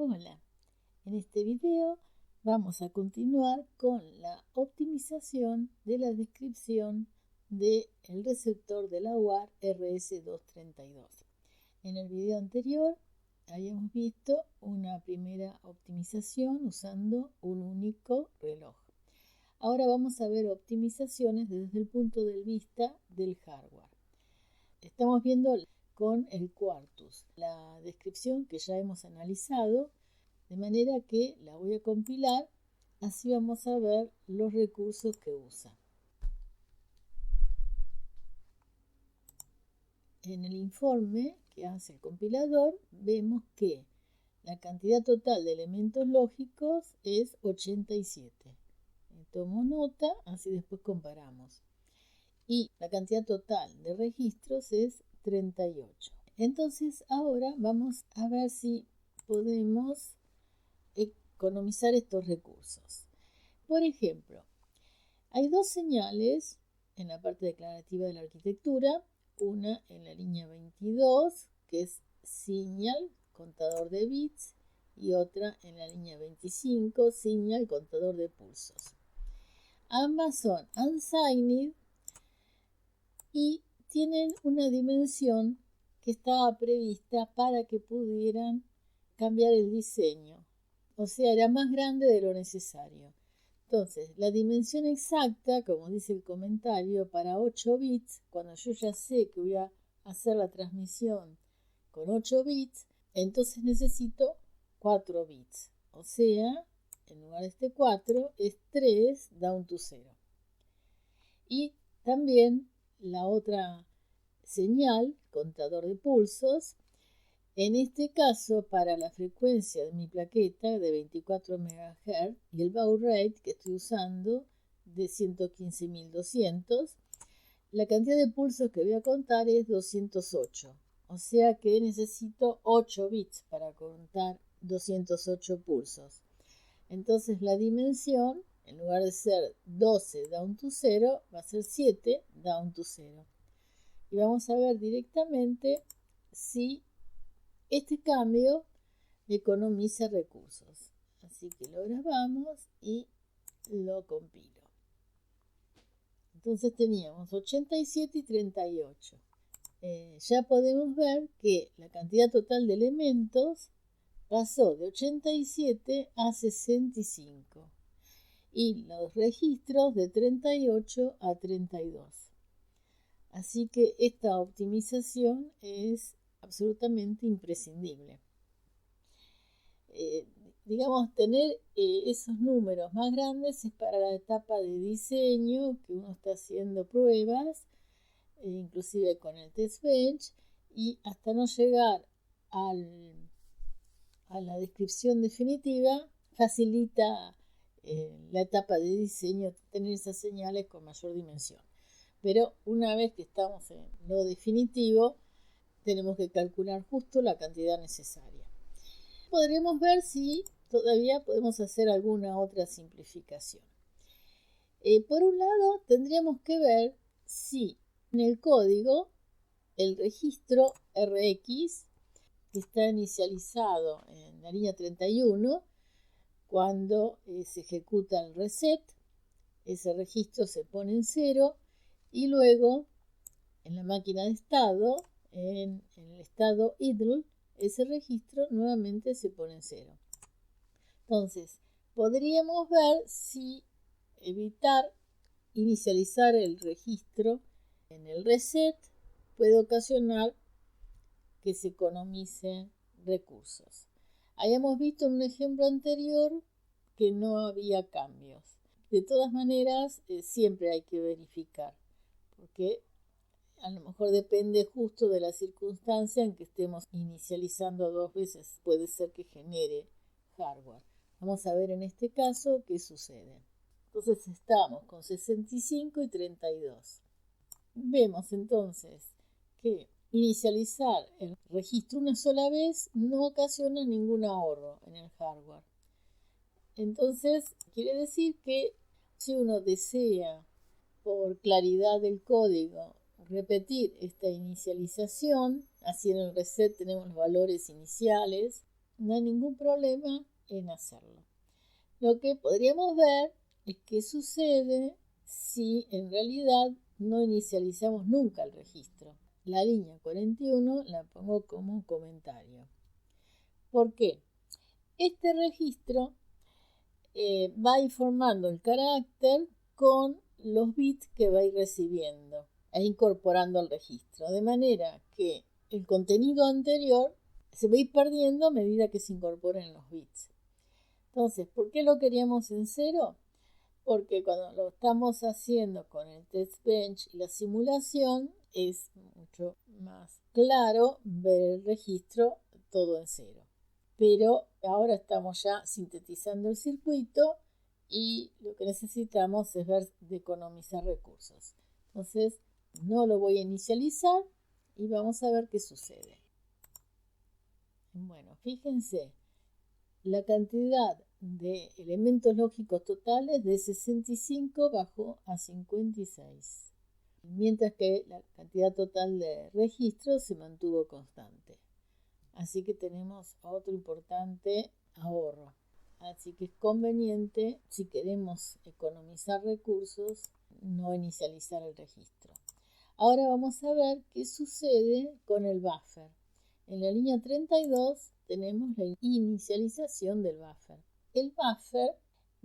Hola, en este video vamos a continuar con la optimización de la descripción del receptor de la UART RS232. En el video anterior habíamos visto una primera optimización usando un único reloj. Ahora vamos a ver optimizaciones desde el punto de vista del hardware. Estamos viendo con el Quartus la descripción que ya hemos analizado, de manera que la voy a compilar, así vamos a ver los recursos que usa. En el informe que hace el compilador vemos que la cantidad total de elementos lógicos es 87. Tomo nota, así después comparamos. Y la cantidad total de registros es 38. Entonces ahora vamos a ver si podemos economizar estos recursos. Por ejemplo, hay dos señales en la parte declarativa de la arquitectura, una en la línea 22, que es señal, contador de bits, y otra en la línea 25, señal, contador de pulsos. Ambas son unsigned y tienen una dimensión que estaba prevista para que pudieran cambiar el diseño. O sea, era más grande de lo necesario. Entonces, la dimensión exacta, como dice el comentario, para 8 bits, cuando yo ya sé que voy a hacer la transmisión con 8 bits, entonces necesito 4 bits. O sea, en lugar de este 4, es 3 down to 0. Y también la otra señal, contador de pulsos, en este caso para la frecuencia de mi plaqueta de 24 MHz y el baud rate que estoy usando de 115.200, la cantidad de pulsos que voy a contar es 208. O sea que necesito 8 bits para contar 208 pulsos. Entonces la dimensión, en lugar de ser 12 down to 0, va a ser 7 down to 0. Y vamos a ver directamente si este cambio economiza recursos. Así que lo grabamos y lo compilo. Entonces teníamos 87 y 38. Ya podemos ver que la cantidad total de elementos pasó de 87 a 65 y los registros de 38 a 32. Así que esta optimización es absolutamente imprescindible. Digamos, tener esos números más grandes es para la etapa de diseño, que uno está haciendo pruebas, inclusive con el test bench, y hasta no llegar a la descripción definitiva, facilita la etapa de diseño tener esas señales con mayor dimensión. Pero una vez que estamos en lo definitivo, tenemos que calcular justo la cantidad necesaria. Podremos ver si todavía podemos hacer alguna otra simplificación. Por un lado, tendríamos que ver si en el código el registro RX que está inicializado en la línea 31, cuando se ejecuta el reset, ese registro se pone en 0 y luego en la máquina de estado, en el estado idle, ese registro nuevamente se pone en 0. Entonces, podríamos ver si evitar inicializar el registro en el reset puede ocasionar que se economicen recursos. Habíamos visto en un ejemplo anterior que no había cambios. De todas maneras, siempre hay que verificar, porque a lo mejor depende justo de la circunstancia en que estemos inicializando 2 veces. Puede ser que genere hardware. Vamos a ver en este caso qué sucede. Entonces estamos con 65 y 32. Vemos entonces que inicializar el registro una sola vez no ocasiona ningún ahorro en el hardware. Entonces, quiere decir que si uno desea, por claridad del código, repetir esta inicialización, así en el reset tenemos los valores iniciales, no hay ningún problema en hacerlo. Lo que podríamos ver es qué sucede si en realidad no inicializamos nunca el registro. La línea 41 la pongo como comentario. ¿Por qué? Este registro va informando el carácter con los bits que va a ir recibiendo e incorporando al registro, de manera que el contenido anterior se va a ir perdiendo a medida que se incorporen los bits. Entonces, ¿por qué lo queríamos en 0? Porque cuando lo estamos haciendo con el test bench y la simulación es mucho más claro ver el registro todo en 0. Pero ahora estamos ya sintetizando el circuito y lo que necesitamos es ver de economizar recursos. Entonces no lo voy a inicializar y vamos a ver qué sucede. Bueno, fíjense, la cantidad de elementos lógicos totales de 65 bajó a 56, mientras que la cantidad total de registros se mantuvo constante. Así que tenemos otro importante ahorro. Así que es conveniente, si queremos economizar recursos, no inicializar el registro. Ahora vamos a ver qué sucede con el buffer. En la línea 32 tenemos la inicialización del buffer. El buffer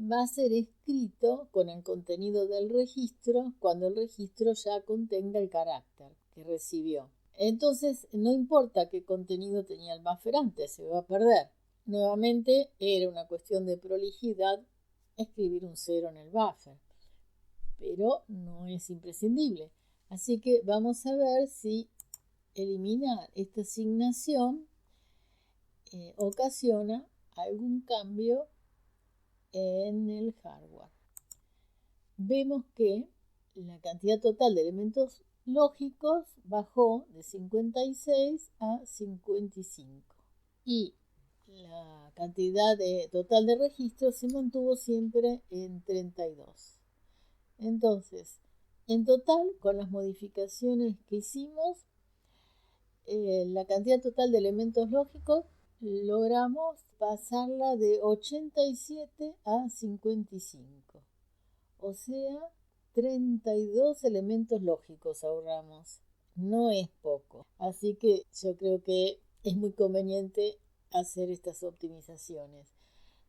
va a ser escrito con el contenido del registro cuando el registro ya contenga el carácter que recibió. Entonces, no importa qué contenido tenía el buffer antes, se va a perder. Nuevamente, era una cuestión de prolijidad escribir un 0 en el buffer, pero no es imprescindible. Así que vamos a ver si eliminar esta asignación ocasiona algún cambio en el hardware. Vemos que la cantidad total de elementos lógicos bajó de 56 a 55 y la cantidad total de registros se mantuvo siempre en 32. Entonces, en total, con las modificaciones que hicimos, la cantidad total de elementos lógicos logramos pasarla de 87 a 55. O sea, 32 elementos lógicos ahorramos. No es poco. Así que yo creo que es muy conveniente hacer estas optimizaciones.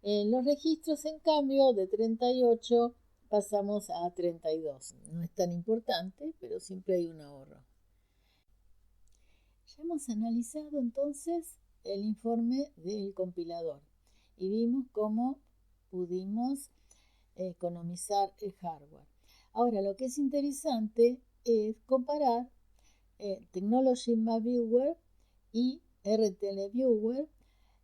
En los registros, en cambio, de 38 pasamos a 32. No es tan importante, pero siempre hay un ahorro. Ya hemos analizado entonces el informe del compilador y vimos cómo pudimos economizar el hardware. Ahora, lo que es interesante es comparar Technology Map Viewer y RTL Viewer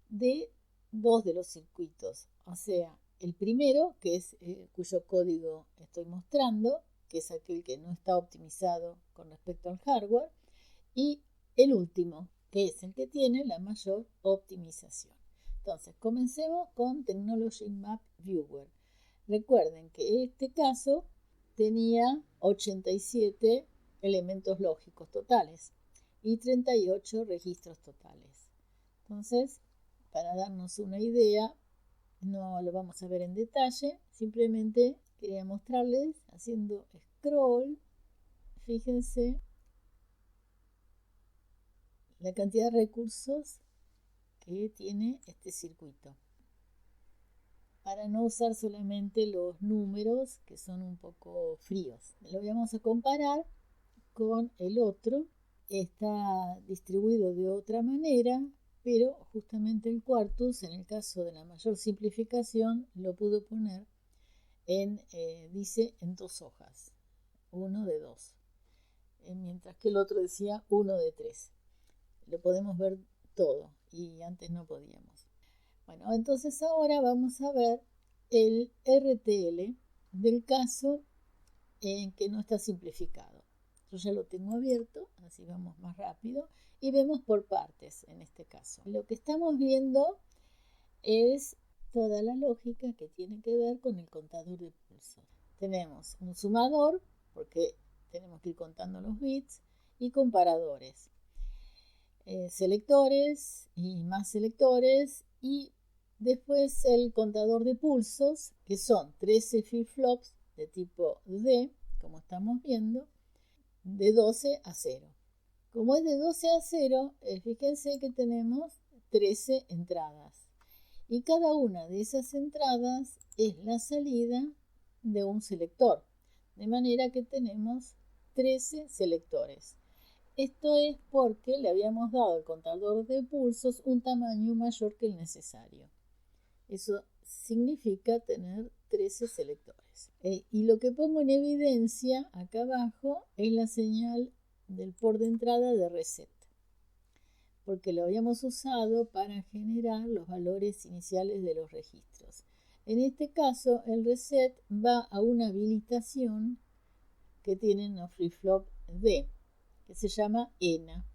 de dos de los circuitos. O sea, el primero, que es cuyo código estoy mostrando, que es aquel que no está optimizado con respecto al hardware, y el último, que es el que tiene la mayor optimización. Entonces, comencemos con Technology Map Viewer. Recuerden que este caso tenía 87 elementos lógicos totales y 38 registros totales. Entonces, para darnos una idea, no lo vamos a ver en detalle, simplemente quería mostrarles haciendo scroll, fíjense la cantidad de recursos que tiene este circuito. Para no usar solamente los números que son un poco fríos. Lo vamos a comparar con el otro. Está distribuido de otra manera, pero justamente el Quartus, en el caso de la mayor simplificación, lo pudo poner dice en 2 hojas, 1 de 2, mientras que el otro decía 1 de 3. Lo podemos ver todo y antes no podíamos. Bueno, entonces ahora vamos a ver el RTL del caso en que no está simplificado. Yo ya lo tengo abierto, así vamos más rápido y vemos por partes en este caso. Lo que estamos viendo es toda la lógica que tiene que ver con el contador de pulso. Tenemos un sumador, porque tenemos que ir contando los bits, y comparadores. Selectores y más selectores Y después el contador de pulsos, que son 13 flip-flops de tipo D, como estamos viendo, de 12 a 0. Como es de 12 a 0, fíjense que tenemos 13 entradas. Y cada una de esas entradas es la salida de un selector. De manera que tenemos 13 selectores. Esto es porque le habíamos dado al contador de pulsos un tamaño mayor que el necesario. Eso significa tener 13 selectores. Y lo que pongo en evidencia acá abajo es la señal del port de entrada de reset, porque lo habíamos usado para generar los valores iniciales de los registros. En este caso, el reset va a una habilitación que tienen los flip-flop D, que se llama ENA.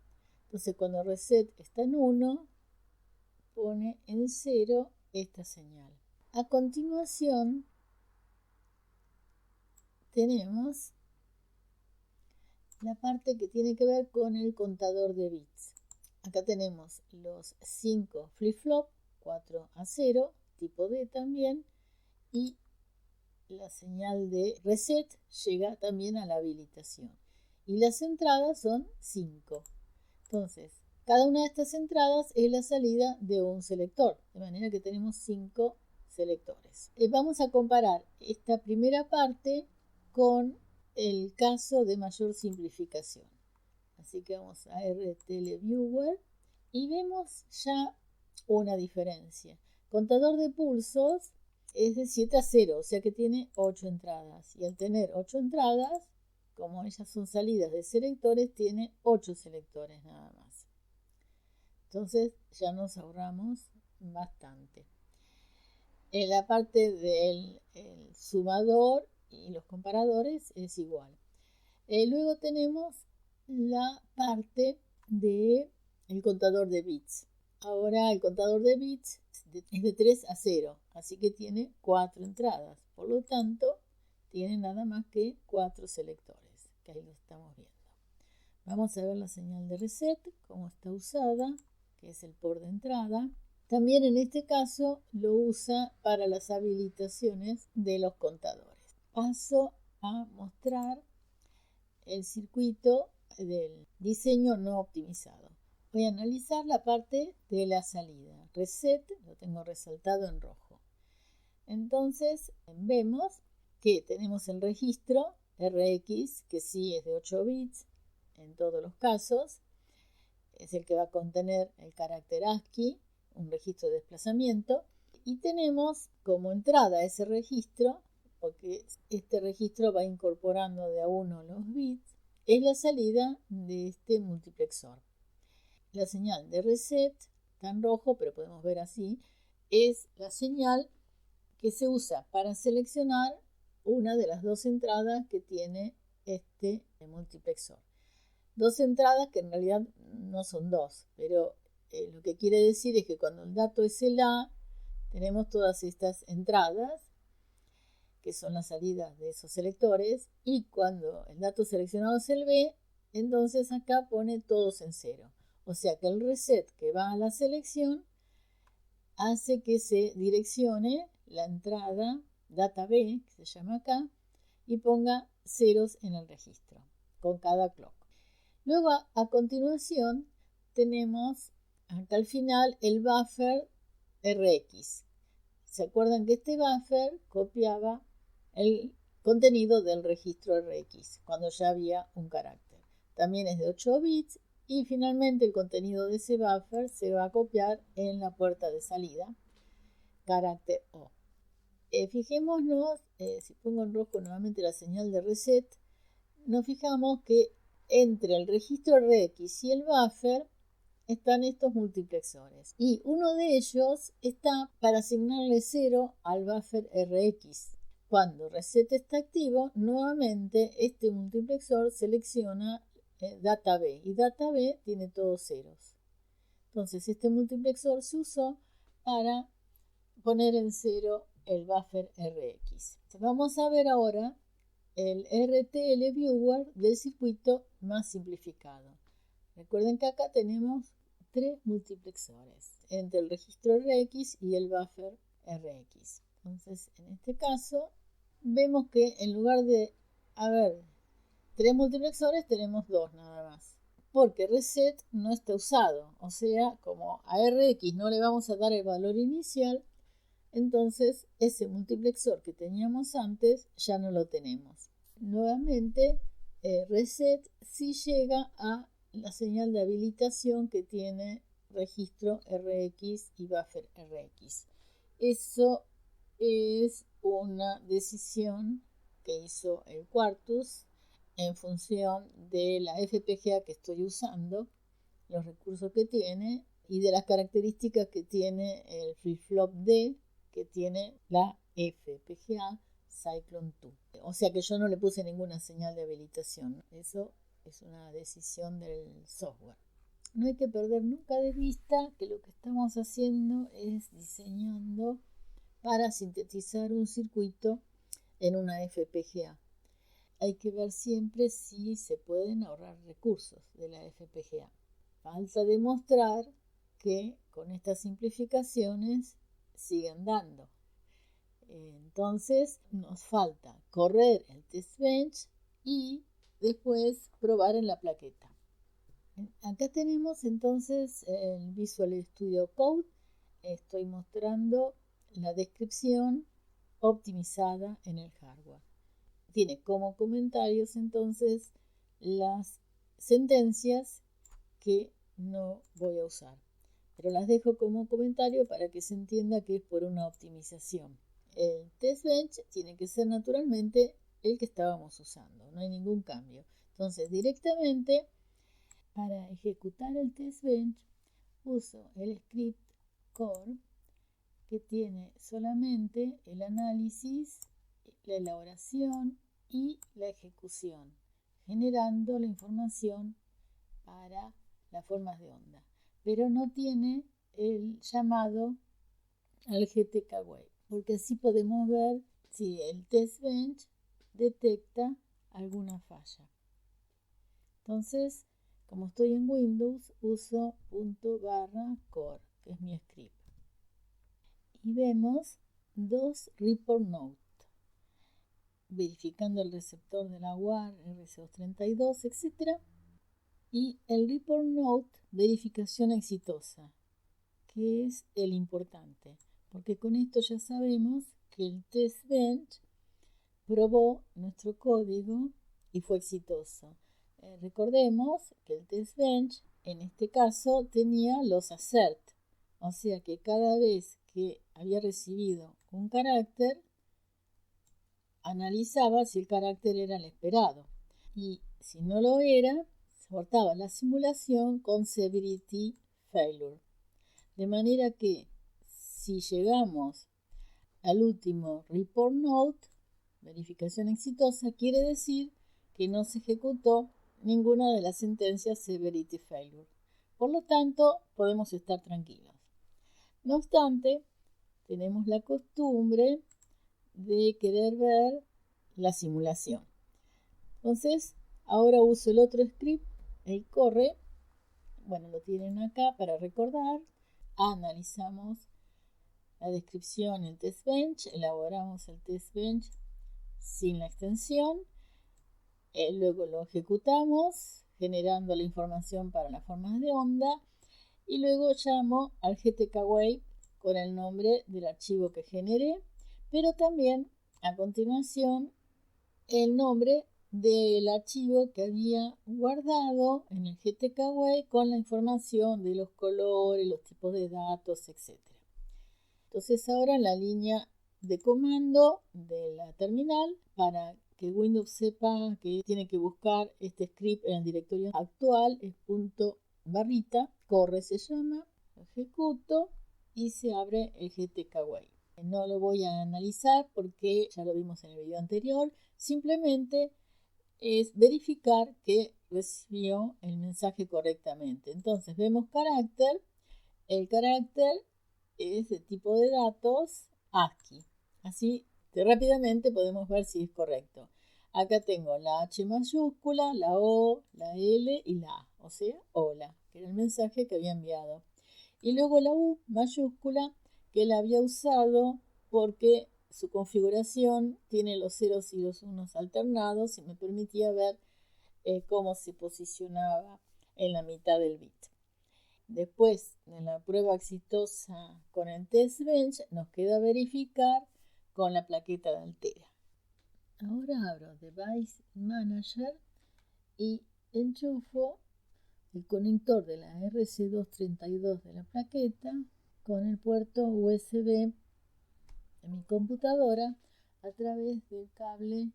Entonces, cuando el reset está en 1, pone en 0 esta señal. A continuación, tenemos la parte que tiene que ver con el contador de bits. Acá tenemos los 5 flip-flop, 4 a 0, tipo D también, y la señal de reset llega también a la habilitación. Y las entradas son 5. Entonces, cada una de estas entradas es la salida de un selector, de manera que tenemos 5 selectores. Vamos a comparar esta primera parte con el caso de mayor simplificación. Así que vamos a RTLViewer y vemos ya una diferencia. Contador de pulsos es de 7 a 0, o sea que tiene 8 entradas. Y al tener 8 entradas, como ellas son salidas de selectores, tiene 8 selectores nada más. Entonces ya nos ahorramos bastante. En la parte del sumador y los comparadores es igual. Luego tenemos la parte del contador de bits. Ahora el contador de bits es de 3 a 0, así que tiene 4 entradas. Por lo tanto, tiene nada más que 4 selectores, que ahí lo estamos viendo. Vamos a ver la señal de reset, cómo está usada, que es el port de entrada. También en este caso lo usa para las habilitaciones de los contadores. Paso a mostrar el circuito del diseño no optimizado. Voy a analizar la parte de la salida. Reset, lo tengo resaltado en rojo. Entonces vemos que tenemos el registro RX, que sí es de 8 bits en todos los casos. Es el que va a contener el carácter ASCII, un registro de desplazamiento. Y tenemos como entrada a ese registro, porque este registro va incorporando de a uno los bits, es la salida de este multiplexor. La señal de reset, está en rojo, pero podemos ver así, es la señal que se usa para seleccionar una de las dos entradas que tiene este multiplexor. Dos entradas que en realidad no son dos, pero lo que quiere decir es que cuando el dato es el A, tenemos todas estas entradas, que son las salidas de esos selectores, y cuando el dato seleccionado es el B, entonces acá pone todos en 0. O sea que el reset que va a la selección hace que se direccione la entrada data B, que se llama acá, y ponga ceros en el registro con cada clock. Luego a continuación tenemos acá al final el buffer RX. ¿Se acuerdan que este buffer copiaba el contenido del registro RX cuando ya había un carácter? También es de 8 bits y finalmente el contenido de ese buffer se va a copiar en la puerta de salida, carácter O. Fijémonos, si pongo en rojo nuevamente la señal de reset, nos fijamos que entre el registro RX y el buffer están estos multiplexores y uno de ellos está para asignarle 0 al buffer RX. Cuando reset está activo, nuevamente este multiplexor selecciona data B y data B tiene todos ceros. Entonces este multiplexor se usó para poner en 0 el buffer RX. Vamos a ver ahora el RTLViewer del circuito más simplificado. Recuerden que acá tenemos 3 multiplexores. entre el registro RX y el buffer RX. Entonces, en este caso, vemos que en lugar de haber 3 multiplexores, tenemos 2 nada más. Porque reset no está usado. O sea, como a RX no le vamos a dar el valor inicial, entonces ese multiplexor que teníamos antes ya no lo tenemos. Nuevamente, reset sí llega a la señal de habilitación que tiene registro RX y buffer RX. Eso es una decisión que hizo el Quartus en función de la FPGA que estoy usando, los recursos que tiene y de las características que tiene el flip-flop D que tiene la FPGA Cyclone 2. O sea que yo no le puse ninguna señal de habilitación. Eso es una decisión del software. No hay que perder nunca de vista que lo que estamos haciendo es diseñando para sintetizar un circuito en una FPGA. Hay que ver siempre si se pueden ahorrar recursos de la FPGA. Falta demostrar que con estas simplificaciones siguen dando. Entonces nos falta correr el test bench y después probar en la plaqueta. Acá tenemos entonces el Visual Studio Code. Estoy mostrando la descripción optimizada en el hardware. Tiene como comentarios entonces las sentencias que no voy a usar, pero las dejo como comentario para que se entienda que es por una optimización. El test bench tiene que ser naturalmente el que estábamos usando, no hay ningún cambio. Entonces directamente para ejecutar el test bench uso el script core que tiene solamente el análisis, la elaboración y la ejecución, generando la información para las formas de onda, pero no tiene el llamado al GTK Wave, porque así podemos ver si el test bench detecta alguna falla. Entonces, como estoy en Windows, uso ./core, que es mi script. Y vemos dos report notes, verificando el receptor de la UART, RC232, etc. Y el report note, verificación exitosa, que es el importante, porque con esto ya sabemos que el test bench probó nuestro código y fue exitoso. Recordemos que el test bench en este caso tenía los assert, o sea que cada vez que había recibido un carácter, analizaba si el carácter era el esperado. Y si no lo era, soportaba la simulación con severity failure. De manera que si llegamos al último report note, verificación exitosa, quiere decir que no se ejecutó ninguna de las sentencias severity failure. Por lo tanto, podemos estar tranquilos. No obstante, tenemos la costumbre de querer ver la simulación. Entonces, ahora uso el otro script, el corre. Bueno, lo tienen acá para recordar. Analizamos la descripción, el test bench, elaboramos el test bench sin la extensión, luego lo ejecutamos generando la información para las formas de onda y luego llamo al GTK Wave con el nombre del archivo que generé, pero también a continuación el nombre del archivo que había guardado en el GTK Wave con la información de los colores, los tipos de datos, etc. Entonces ahora en la línea de comando de la terminal, para que Windows sepa que tiene que buscar este script en el directorio actual, es ./corre se llama, lo ejecuto y se abre el GTK Wave. No lo voy a analizar porque ya lo vimos en el video anterior, simplemente es verificar que recibió el mensaje correctamente. Entonces vemos carácter, el carácter es de tipo de datos ASCII. Así que rápidamente podemos ver si es correcto. Acá tengo la H mayúscula, la O, la L y la A, o sea, hola, que era el mensaje que había enviado. Y luego la U mayúscula, que la había usado porque su configuración tiene los ceros y los unos alternados y me permitía ver cómo se posicionaba en la mitad del bit. Después de la prueba exitosa con el test bench, nos queda verificar con la plaqueta de Altera. Ahora abro Device Manager y enchufo el conector de la RC232 de la plaqueta con el puerto USB de mi computadora a través del cable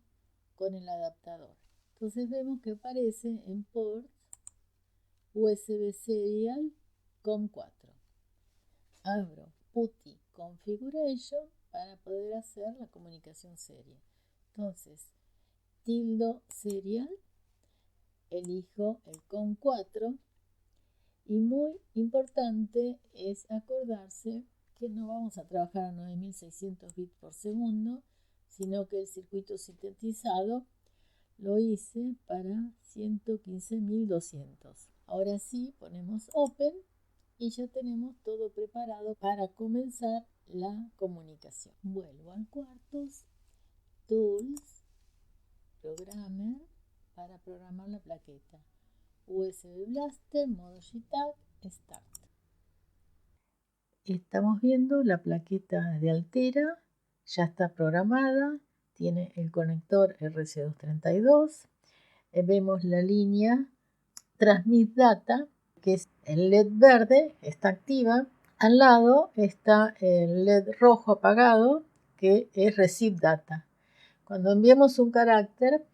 con el adaptador. Entonces vemos que aparece en port USB Serial COM4. Abro PuTTY Configuration para poder hacer la comunicación serie. Entonces, tildo serial, elijo el COM4 y muy importante es acordarse que no vamos a trabajar a 9600 bits por segundo, sino que el circuito sintetizado lo hice para 115.200. Ahora sí, ponemos Open y ya tenemos todo preparado para comenzar la comunicación. Vuelvo al Quartus, Tools, Programmer, para programar la plaqueta. USB Blaster, modo JTAG, Start. Estamos viendo la plaqueta de Altera, ya está programada, tiene el conector RC232. Vemos la línea Transmit Data, que es el LED verde, está activa. Al lado está el LED rojo apagado, que es Receive Data. Cuando enviamos un carácter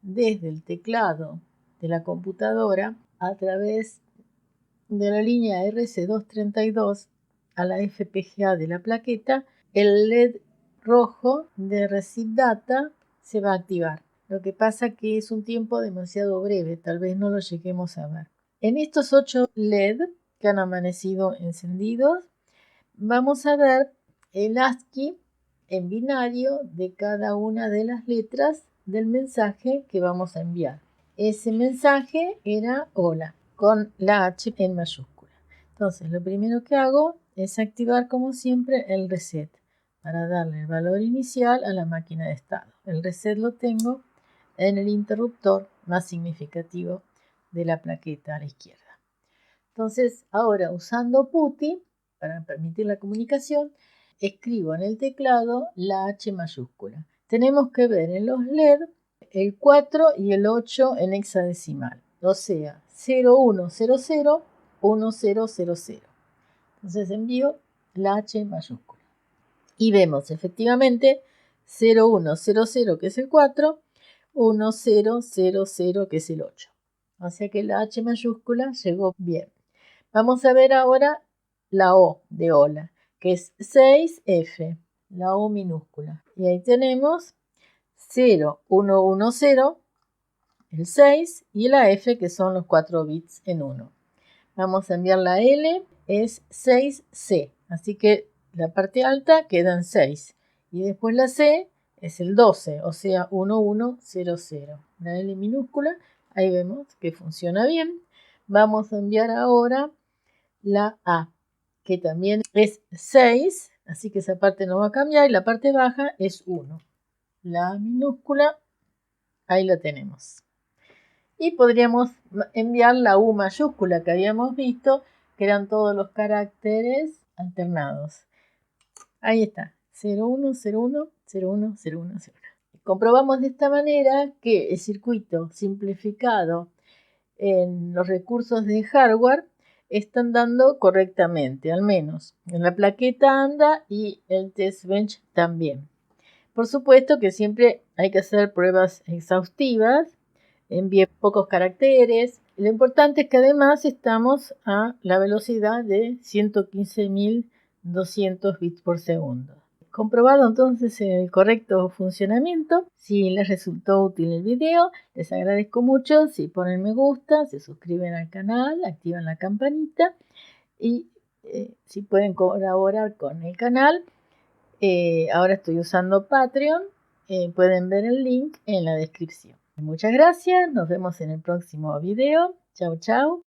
desde el teclado de la computadora a través de la línea RC232 a la FPGA de la plaqueta, el LED rojo de Receive Data se va a activar. Lo que pasa que es un tiempo demasiado breve, tal vez no lo lleguemos a ver. En estos 8 LED que han amanecido encendidos, vamos a ver el ASCII en binario de cada una de las letras del mensaje que vamos a enviar. Ese mensaje era hola, con la H en mayúscula. Entonces, lo primero que hago es activar, como siempre, el reset para darle el valor inicial a la máquina de estado. El reset lo tengo en el interruptor más significativo de la plaqueta a la izquierda. Entonces, ahora usando PuTTY, para permitir la comunicación, escribo en el teclado la H mayúscula. Tenemos que ver en los LED el 4 y el 8 en hexadecimal, o sea, 0100 1000. Entonces envío la H mayúscula. Y vemos efectivamente 0100 que es el 4, 1000 que es el 8. O sea que la H mayúscula llegó bien. Vamos a ver ahora la O de hola, que es 6F, la O minúscula. Y ahí tenemos 0110, el 6, y la F, que son los 4 bits en 1. Vamos a enviar la L, es 6C, así que la parte alta queda en 6. Y después la C es el 12, o sea, 1100. La L minúscula, ahí vemos que funciona bien. Vamos a enviar ahora la A, que también es 6, así que esa parte no va a cambiar, y la parte baja es 1. La A minúscula, ahí la tenemos. Y podríamos enviar la U mayúscula que habíamos visto, que eran todos los caracteres alternados. Ahí está, 0101, 010101. Comprobamos de esta manera que el circuito simplificado en los recursos de hardware están dando correctamente, al menos en la plaqueta anda y el test bench también. Por supuesto que siempre hay que hacer pruebas exhaustivas, envíe pocos caracteres. Lo importante es que además estamos a la velocidad de 115.200 bits por segundo. Comprobado entonces el correcto funcionamiento, si les resultó útil el video, les agradezco mucho si ponen me gusta, se suscriben al canal, activan la campanita y si pueden colaborar con el canal. Ahora estoy usando Patreon, pueden ver el link en la descripción. Muchas gracias, nos vemos en el próximo video. Chau, chau.